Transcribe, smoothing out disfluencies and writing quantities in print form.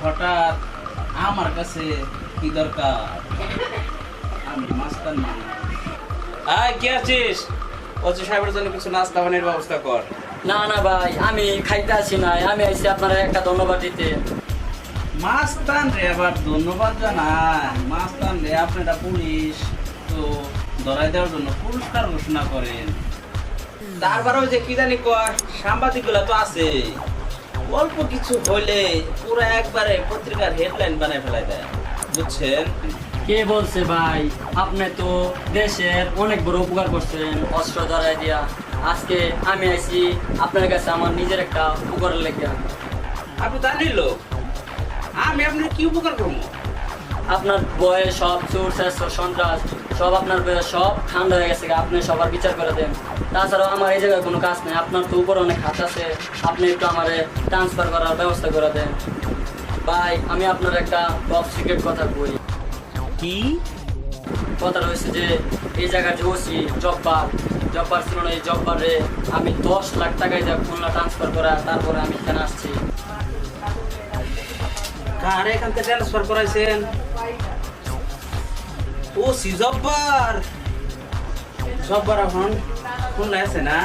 হঠাৎ আমার কাছে কি দরকার? আমি মাস্তান মানুষ। কি আছিস? ওচি সাহেবের জন্য কিছু নাস্তা পানির ব্যবস্থা কর। না না ভাই, আমি খাইতে আসি নাই, আমি আইছি আপনার একটা ধন্যবাদ দিতে। মাস্তান রে আবার ধন্যবাদ জানাই? মাস্তান রে আপনারা পুলিশ তো ধরাই দেওয়ার জন্য পুরস্কার ঘোষণা করেন। তারপরে ওই যে কি জানি কয় সাংবাদিক গুলা তো আছে, অল্প কিছু হইলে পুরো একবারে পত্রিকার হেডলাইন বানায় ফেলাই দেয়, বুঝছেন? কে বলছে ভাই? আপনি তো দেশের অনেক বড় উপকার করছেন অস্ত্র ধরাই দিয়া। আজকে আমি আইছি আপনার কাছে আমার নিজের একটা উপকারের লেগে। আপনি জানেন লোক, আমি আপনার কি উপকার করবো? আপনার বয়ে সব চোর শেষ সন্ত্রাস সব আপনার বয়ে সব ঠান্ডা হয়ে গেছে, আপনি সবার বিচার করে দেন। তাছাড়াও আমার এই জায়গায় কোনো কাজ নেই, আপনার তো উপরে অনেক হাত আছে, আপনি একটু আমার ট্রান্সফার করার ব্যবস্থা করে দেন। ভাই আমি আপনার একটা টপ সিক্রেট কথা কই। কি কথা রয়েছে যে এই জায়গার যে ওসি জব্বার ছিল না, এই জব্বারে আমি 10 লাখ টাকায় যা খুলনা ট্রান্সফার করা, তারপরে আমি এখানে আসছি। কারে এখান থেকে ট্রান্সফার করাইছেন? ও সি জব্বার এখন খুলনা আছে না?